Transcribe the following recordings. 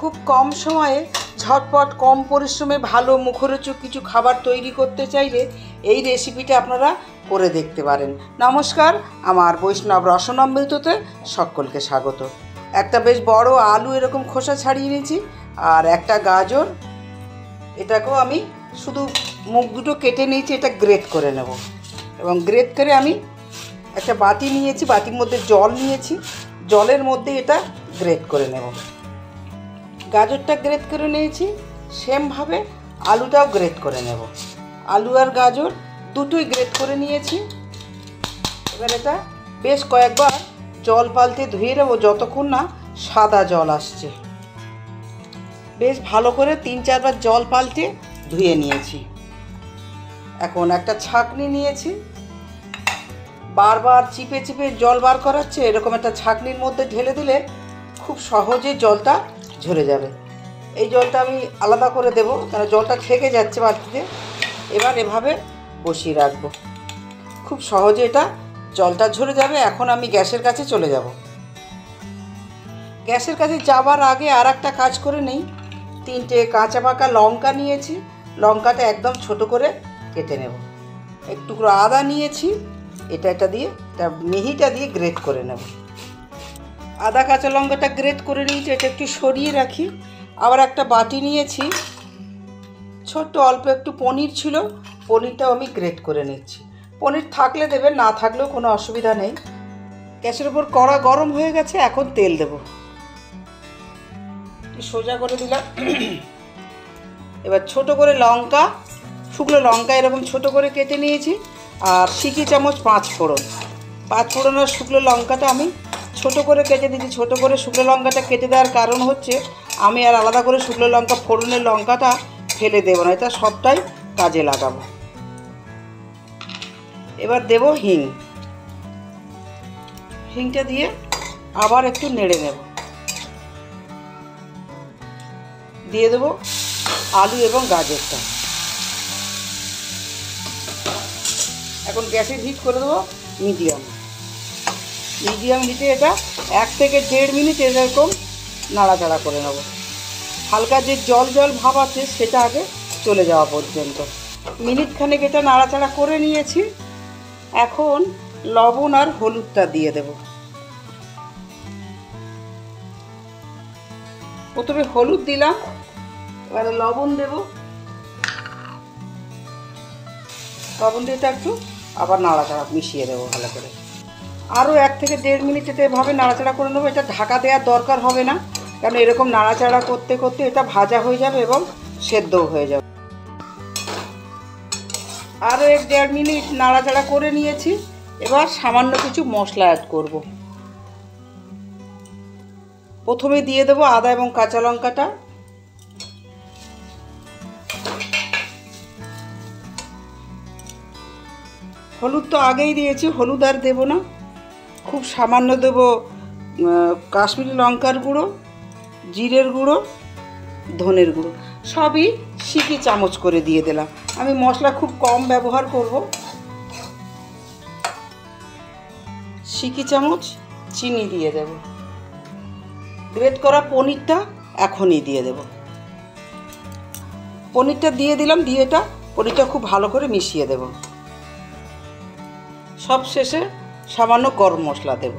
খুব কম সময়ে ঝটপট কম পরিশ্রমে ভালো মুখরোচক কিছু খাবার তৈরি করতে চাইলে এই রেসিপিটা আপনারা করে দেখতে পারেন। নমস্কার, আমার বৈষ্ণব রসনামৃততে সকলকে স্বাগত। একটা বেশ বড় আলু এরকম খোসা ছাড়িয়ে নিয়েছি, আর একটা গাজর, এটাকেও আমি শুধু মুখ দুটো কেটে নিয়েছি, এটা গ্রেট করে নেব। এবং গ্রেট করে আমি একটা বাটি নিয়েছি, বাটির মধ্যে জল নিয়েছি, জলের মধ্যে এটা গ্রেট করে নেব। গাজরটা গ্রেট করে নিয়েছি, সেমভাবে আলুটাও গ্রেট করে নেব। আলু আর গাজর দুটোই গ্রেট করে নিয়েছি। এবার এটা বেশ কয়েকবার জল পাল্টে ধুয়ে নেব যতক্ষণ না সাদা জল আসছে। বেশ ভালো করে 3-4 বার জল পাল্টে ধুয়ে নিয়েছি। এখন একটা ছাঁকনি নিয়েছি, বারবার চিপে চিপে জল বার করাচ্ছে, এরকম একটা ছাঁকনির মধ্যে ঢেলে দিলে খুব সহজে জলটা ঝরে যাবে। এই জলটা আমি আলাদা করে দেব, কারণ জলটা থেকে যাচ্ছে বাটিতে। এবার এভাবে বসিয়ে রাখবো, খুব সহজে এটা জলটা ঝরে যাবে। এখন আমি গ্যাসের কাছে চলে যাব। গ্যাসের কাছে যাবার আগে আর একটা কাজ করে নেই। 3টে কাঁচা পাকা লঙ্কা নিয়েছি, লঙ্কাটা একদম ছোট করে কেটে নেব। একটু টুকরো আদা নিয়েছি, এটা দিয়ে এটা মিহিটা দিয়ে গ্রেট করে নেব। আদা কাঁচা লঙ্কাটা গ্রেট করে নিয়েছি, এটা একটু সরিয়ে রাখি। আবার একটা বাটি নিয়েছি, ছোট্ট অল্প একটু পনির ছিল, পনিরটাও আমি গ্রেট করে নিচ্ছি। পনির থাকলে দেবেন, না থাকলেও কোনো অসুবিধা নেই। গ্যাসের উপর কড়া গরম হয়ে গেছে, এখন তেল দেব। সোজা করে দিলাম। এবার ছোট করে লঙ্কা, শুকনো লঙ্কা এরকম ছোট করে কেটে নিয়েছি, আর সিকি চামচ 5 ফোড়ন। 5 ফোড়নের শুকনো লঙ্কাটা আমি ছোট করে কেটে দিয়েছি। ছোট করে শুকনো লঙ্কাটা কেটে দেওয়ার কারণ হচ্ছে আমি আর আলাদা করে শুকনো লঙ্কা ফোড়নের লঙ্কাটা ফেলে দেবো না, এটা সবটাই কাজে লাগাবো। এবার দেব হিং। হিংটা দিয়ে আবার একটু নেড়ে নেব। দিয়ে দেবো আলু এবং গাজরটা। এখন গ্যাসের হিট করে দেবো মিডিয়াম হিটে এটা 1 থেকে 1.5 মিনিট এরকম নাড়াচাড়া করে নেব। হালকা যে জল জল ভাব আছে সেটা আগে চলে যাওয়া পর্যন্ত। মিনিট খানেক এটা নাড়াচাড়া করে নিয়েছি। এখন লবণ আর হলুদটা দিয়ে দেব। প্রথমে হলুদ দিলাম, এবারে লবণ দেব। লবণ দিয়ে এটা একটু আবার নাড়াচাড়া মিশিয়ে দেবো ভালো করে। আরও 1 থেকে 1.5 মিনিট এটা এভাবে নাড়াচাড়া করে নেবো। এটা ঢাকা দেওয়ার দরকার হবে না, কারণ এরকম নাড়াচাড়া করতে করতে এটা ভাজা হয়ে যাবে এবং সেদ্ধও হয়ে যাবে। আরও 1-1.5 মিনিট নাড়াচাড়া করে নিয়েছি। এবার সামান্য কিছু মশলা অ্যাড করব। প্রথমে দিয়ে দেবো আদা এবং কাঁচা লঙ্কাটা। হলুদ তো আগেই দিয়েছি, হলুদ আর দেবো না। খুব সামান্য দেব কাশ্মীরি লঙ্কার গুঁড়ো, জিরের গুঁড়ো, ধনের গুঁড়ো, সবই সিকি চামচ করে দিয়ে দিলাম। আমি মশলা খুব কম ব্যবহার করব। সিকি চামচ চিনি দিয়ে দেব। গ্রেট করা পনিরটা এখনই দিয়ে দেব। পনিরটা দিয়ে দিলাম, দিয়ে এটা পনিরটা খুব ভালো করে মিশিয়ে দেব। সব শেষে সামান্য গরম মশলা দেব।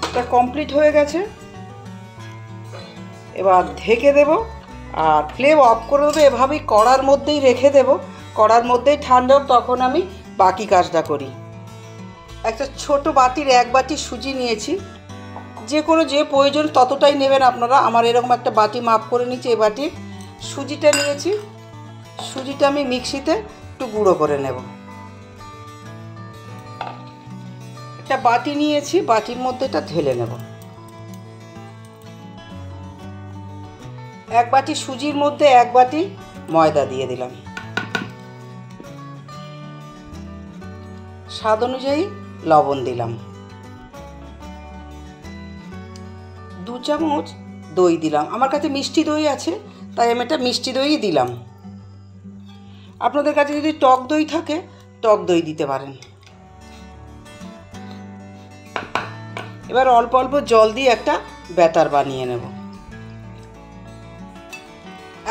এটা কমপ্লিট হয়ে গেছে। এবার ঢেকে দেব আর ফ্লেম অফ করে দেবো। এভাবেই কড়ার মধ্যেই রেখে দেব। কড়ার মধ্যেই ঠান্ডা হোক, তখন আমি বাকি কাজটা করি। একটা ছোট বাটির 1 বাটি সুজি নিয়েছি। যে প্রয়োজন ততটাই নেবেন আপনারা। আমার এরকম একটা বাটি মাপ করে নিয়েছি। এই বাটির সুজিটা নিয়েছি। সুজিটা আমি মিক্সিতে একটু গুঁড়ো করে নেব। একটা বাটি নিয়েছি, বাটির মধ্যে এটা ঢেলে নেব। 1 বাটি সুজির মধ্যে 1 বাটি ময়দা দিয়ে দিলাম। স্বাদ অনুযায়ী লবণ দিলাম। 2 চামচ দই দিলাম। আমার কাছে মিষ্টি দই আছে, তাই আমি এটা মিষ্টি দই দিলাম। আপনাদের কাছে যদি টক দই থাকে টক দই দিতে পারেন। এবার অল্প অল্প জল দিয়ে একটা ব্যাটার বানিয়ে নেব।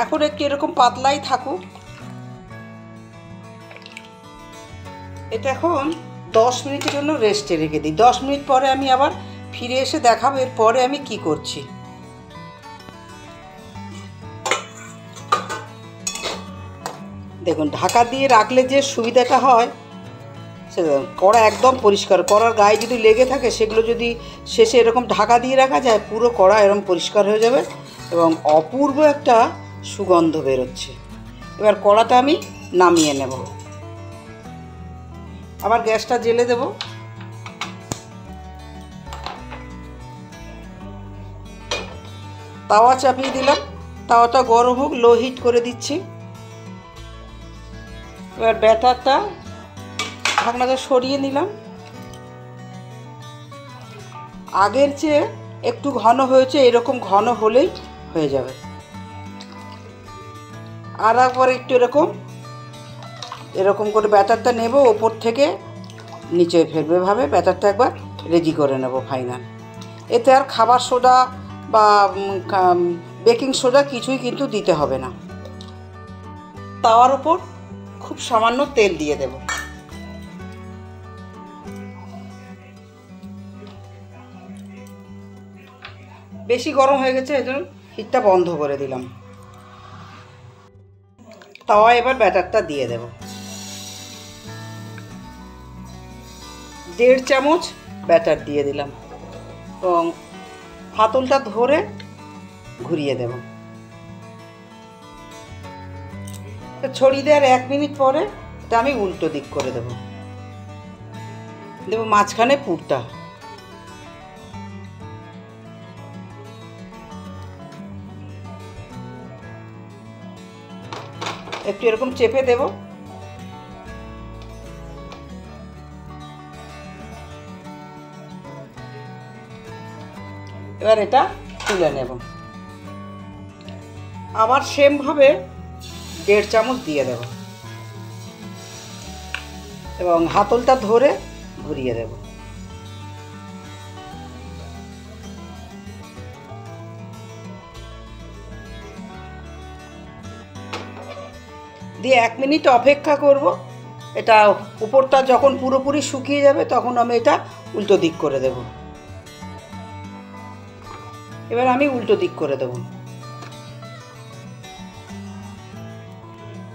এখন একটু এরকম পাতলাই থাকুক। এটা এখন 10 মিনিটের জন্য রেস্টে রেখে দিই। 10 মিনিট পরে আমি আবার ফিরে এসে দেখাবো এরপরে আমি কি করছি। দেখুন, ঢাকা দিয়ে রাখলে যে সুবিধাটা হয়, সেটা কড়া একদম পরিষ্কার। কড়ার গায়ে যদি লেগে থাকে সেগুলো যদি শেষে এরকম ঢাকা দিয়ে রাখা যায়, পুরো কড়া এরকম পরিষ্কার হয়ে যাবে এবং অপূর্ব একটা সুগন্ধ বেরোচ্ছে। এবার কড়াটা আমি নামিয়ে নেব। আবার গ্যাসটা জ্বেলে দেব। তাওয়া চাপিয়ে দিলাম। তাওয়াটা গরম হোক, লো হিট করে দিচ্ছি। এবার ব্যাটারটা ঢাকনাটা সরিয়ে নিলাম। আগের চেয়ে একটু ঘন হয়েছে, এরকম ঘন হলেই হয়ে যাবে। আর একবার একটু এরকম করে ব্যাটারটা নেব, ওপর থেকে নিচে ফেলবো। এভাবে ব্যাটারটা একবার রেডি করে নেব ফাইনাল। এতে আর খাবার সোডা বা বেকিং সোডা কিছুই কিন্তু দিতে হবে না। তাওয়ার ওপর খুব সামান্য তেল দিয়ে দেব। বেশি গরম হয়ে গেছে, এজন্য হিটটা বন্ধ করে দিলাম। তাওয়ায় এবার ব্যাটারটা দিয়ে দেব। 1.5 চামচ ব্যাটার দিয়ে দিলাম এবং হাতলটা ধরে ঘুরিয়ে দেব। ছড়িয়ে দেওয়ার 1 মিনিট পরে এটা আমি উল্টো দিক করে দেব। মাঝখানে পুরটা। একটু এরকম চেপে দেব। এবার এটা তুলে নেব। আবার সেম ভাবে 1.5 চামচ দিয়ে দেব এবং হাতলটা ধরে ঘুরিয়ে দেব। দিয়ে 1 মিনিট অপেক্ষা করব। এটা উপরটা যখন পুরোপুরি শুকিয়ে যাবে তখন আমি এটা উল্টো দিক করে দেব। এবার আমি উল্টো দিক করে দেব।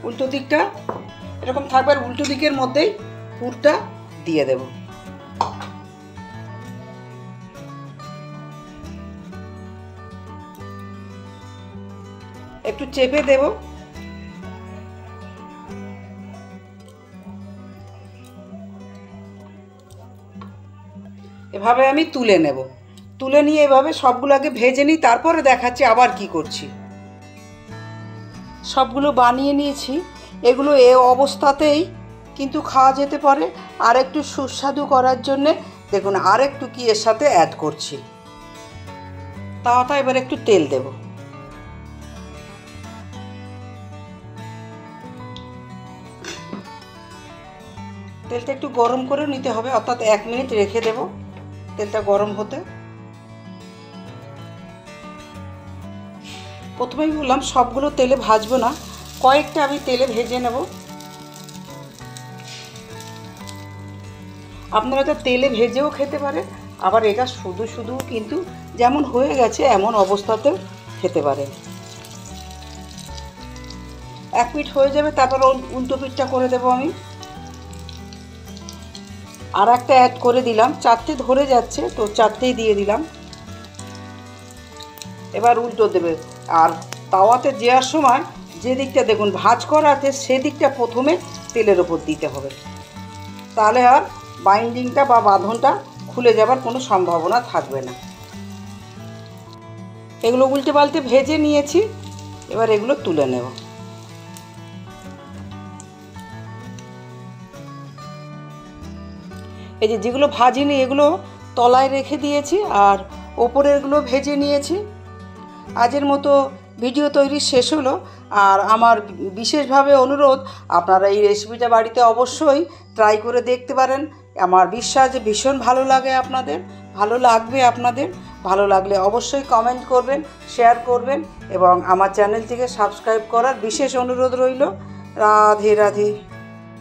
উল্টো দিকটা এরকম থাকবে, আর উল্টো দিকের মধ্যেই পুরটা দিয়ে দেব। একটু চেপে দেব। এভাবে আমি তুলে নেব। তুলে নিয়ে এভাবে সবগুলো আগে ভেজে নিই, তারপরে দেখাচ্ছি আবার কি করছি। সবগুলো বানিয়ে নিয়েছি। এগুলো এ অবস্থাতেই কিন্তু খাওয়া যেতে পারে। আর একটু সুস্বাদু করার জন্যে দেখুন আর একটু কি এর সাথে অ্যাড করছি। তাওয়াটা এবার একটু তেল দেব। তেলটা একটু গরম করে নিতে হবে, অর্থাৎ 1 মিনিট রেখে দেব তেলটা গরম হতে। প্রথমেই বললাম সবগুলো তেলে ভাজবো না, কয়েকটা আমি তেলে ভেজে নেব। আপনারা এটা তেলে ভেজেও খেতে পারেন, আবার এটা শুধু শুধু কিন্তু যেমন হয়ে গেছে এমন অবস্থাতেও খেতে পারেন। 1 মিনিট হয়ে যাবে, তারপর উল্টো পিঠটা করে দেব আমি। আর একটা অ্যাড করে দিলাম, 4টে ধরে যাচ্ছে তো 4টেই দিয়ে দিলাম। এবার উল্টো দেবে। আর তাওয়াতে দেওয়ার সময় যে দিকটা দেখুন ভাঁজ করা আছে সেদিকটা প্রথমে তেলের ওপর দিতে হবে, তাহলে আর বাইন্ডিংটা বা বাঁধনটা খুলে যাবার কোনো সম্ভাবনা থাকবে না। এগুলো উল্টে পাল্টে ভেজে নিয়েছি, এবার এগুলো তুলে নেব। এই যেগুলো ভাজিনি এগুলো তলায় রেখে দিয়েছি, আর ওপরেরগুলো ভেজে নিয়েছি। আজের মতো ভিডিও তৈরি শেষ হলো। আর আমার বিশেষভাবে অনুরোধ, আপনারা এই রেসিপিটা বাড়িতে অবশ্যই ট্রাই করে দেখতে পারেন। আমার বিশ্বাস যে ভীষণ ভালো লাগে আপনাদের। ভালো লাগবে আপনাদের। ভালো লাগলে অবশ্যই কমেন্ট করবেন, শেয়ার করবেন এবং আমার চ্যানেলটিকে সাবস্ক্রাইব করার বিশেষ অনুরোধ রইল। রাধে রাধে।